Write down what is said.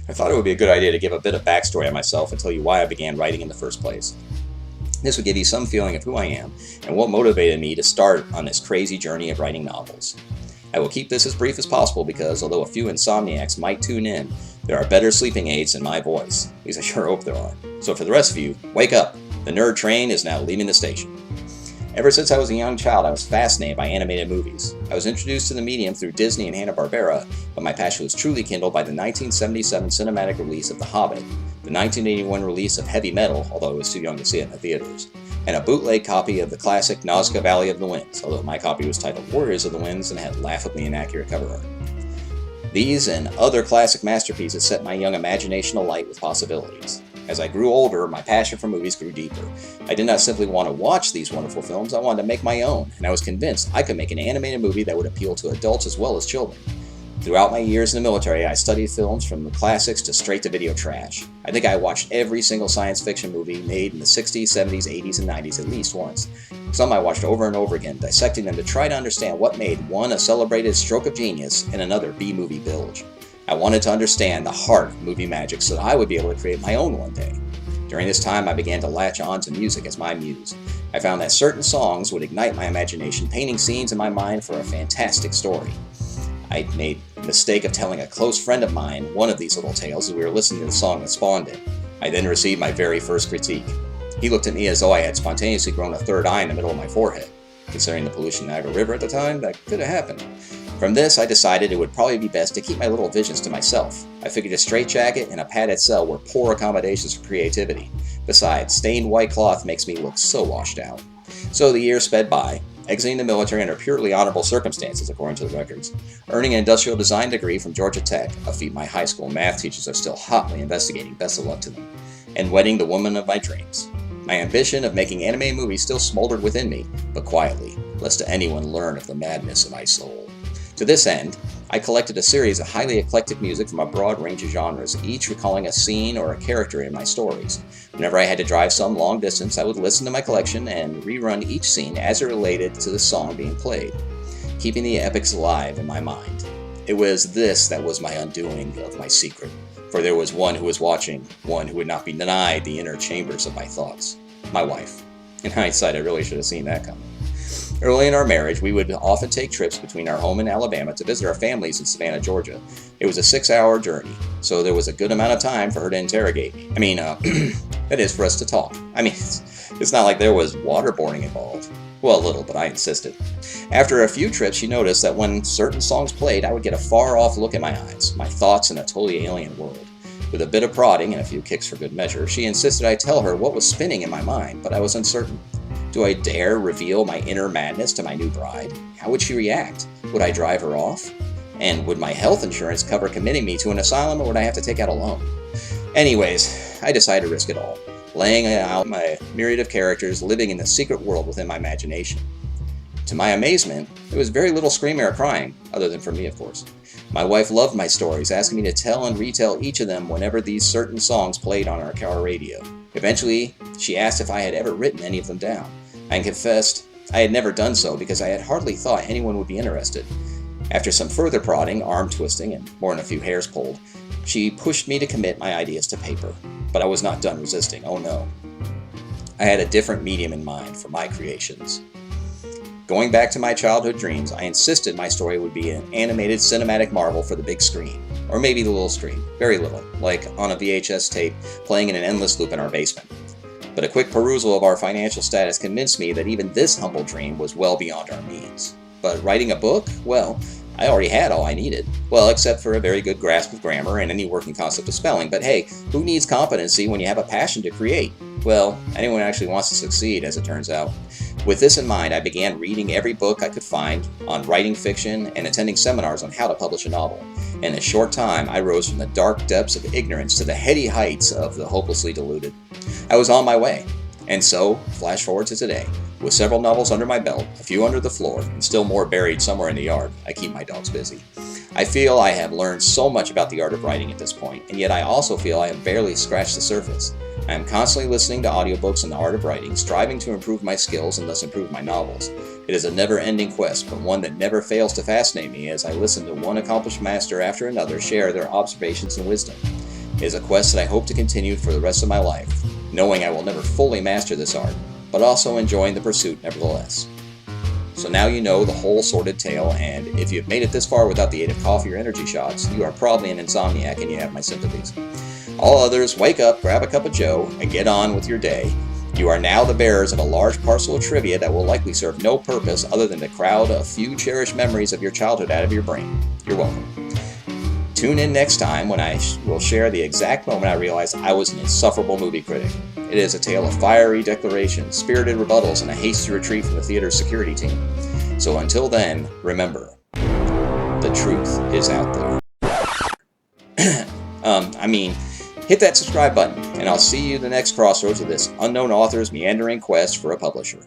I thought it would be a good idea to give a bit of backstory on myself and tell you why I began writing in the first place. This would give you some feeling of who I am and what motivated me to start on this crazy journey of writing novels. I will keep this as brief as possible because, although a few insomniacs might tune in, there are better sleeping aids than my voice. At least I sure hope there are. So for the rest of you, wake up! The nerd train is now leaving the station. Ever since I was a young child, I was fascinated by animated movies. I was introduced to the medium through Disney and Hanna-Barbera, but my passion was truly kindled by the 1977 cinematic release of The Hobbit, the 1981 release of Heavy Metal, although I was too young to see it in the theaters, and a bootleg copy of the classic Nazca Valley of the Winds, although my copy was titled Warriors of the Winds and had laughably inaccurate cover art. These and other classic masterpieces set my young imagination alight with possibilities. As I grew older, my passion for movies grew deeper. I did not simply want to watch these wonderful films, I wanted to make my own, and I was convinced I could make an animated movie that would appeal to adults as well as children. Throughout my years in the military, I studied films from the classics to straight-to-video trash. I think I watched every single science fiction movie made in the 60s, 70s, 80s, and 90s at least once. Some I watched over and over again, dissecting them to try to understand what made one a celebrated stroke of genius and another B-movie bilge. I wanted to understand the heart of movie magic so that I would be able to create my own one day. During this time, I began to latch on to music as my muse. I found that certain songs would ignite my imagination, painting scenes in my mind for a fantastic story. I made the mistake of telling a close friend of mine one of these little tales as we were listening to the song that spawned it. I then received my very first critique. He looked at me as though I had spontaneously grown a third eye in the middle of my forehead. Considering the pollution in Niagara River at the time, that could have happened. From this, I decided it would probably be best to keep my little visions to myself. I figured a straitjacket and a padded cell were poor accommodations for creativity. Besides, stained white cloth makes me look so washed out. So the years sped by, exiting the military under purely honorable circumstances, according to the records, earning an industrial design degree from Georgia Tech, a feat my high school math teachers are still hotly investigating, best of luck to them, and wedding the woman of my dreams. My ambition of making anime movies still smoldered within me, but quietly, lest anyone learn of the madness of my soul. To this end, I collected a series of highly eclectic music from a broad range of genres, each recalling a scene or a character in my stories. Whenever I had to drive some long distance, I would listen to my collection and rerun each scene as it related to the song being played, keeping the epics alive in my mind. It was this that was my undoing of my secret, for there was one who was watching, one who would not be denied the inner chambers of my thoughts. My wife. In hindsight, I really should have seen that coming. Early in our marriage, we would often take trips between our home in Alabama to visit our families in Savannah, Georgia. It was a 6-hour journey, so there was a good amount of time for her to interrogate me. That is, for us to talk. It's not like there was waterboarding involved. Well, a little, but I insisted. After a few trips, she noticed that when certain songs played, I would get a far-off look in my eyes, my thoughts in a totally alien world. With a bit of prodding and a few kicks for good measure, she insisted I tell her what was spinning in my mind, but I was uncertain. Do I dare reveal my inner madness to my new bride? How would she react? Would I drive her off? And would my health insurance cover committing me to an asylum, or would I have to take out a loan? Anyways, I decided to risk it all, laying out my myriad of characters living in the secret world within my imagination. To my amazement, there was very little screaming or crying, other than from me, of course. My wife loved my stories, asking me to tell and retell each of them whenever these certain songs played on our car radio. Eventually, she asked if I had ever written any of them down. I confessed I had never done so because I had hardly thought anyone would be interested. After some further prodding, arm twisting, and more than a few hairs pulled, she pushed me to commit my ideas to paper. But I was not done resisting, oh no. I had a different medium in mind for my creations. Going back to my childhood dreams, I insisted my story would be an animated cinematic marvel for the big screen. Or maybe the little screen, very little, like on a VHS tape playing in an endless loop in our basement. But a quick perusal of our financial status convinced me that even this humble dream was well beyond our means. But writing a book? Well, I already had all I needed. Well, except for a very good grasp of grammar and any working concept of spelling. But hey, who needs competency when you have a passion to create? Well, anyone who actually wants to succeed, as it turns out. With this in mind, I began reading every book I could find on writing fiction and attending seminars on how to publish a novel. In a short time, I rose from the dark depths of ignorance to the heady heights of the hopelessly deluded. I was on my way. And so, flash forward to today. With several novels under my belt, a few under the floor, and still more buried somewhere in the yard, I keep my dogs busy. I feel I have learned so much about the art of writing at this point, and yet I also feel I have barely scratched the surface. I am constantly listening to audiobooks on the art of writing, striving to improve my skills and thus improve my novels. It is a never-ending quest, but one that never fails to fascinate me as I listen to one accomplished master after another share their observations and wisdom. It is a quest that I hope to continue for the rest of my life, knowing I will never fully master this art, but also enjoying the pursuit nevertheless. So now you know the whole sordid tale, and if you've made it this far without the aid of coffee or energy shots, you are probably an insomniac and you have my sympathies. All others, wake up, grab a cup of joe, and get on with your day. You are now the bearers of a large parcel of trivia that will likely serve no purpose other than to crowd a few cherished memories of your childhood out of your brain. You're welcome. Tune in next time when I will share the exact moment I realized I was an insufferable movie critic. It is a tale of fiery declarations, spirited rebuttals, and a hasty retreat from the theater's security team. So until then, remember, the truth is out there. Hit that subscribe button, and I'll see you the next crossroads of this unknown author's meandering quest for a publisher.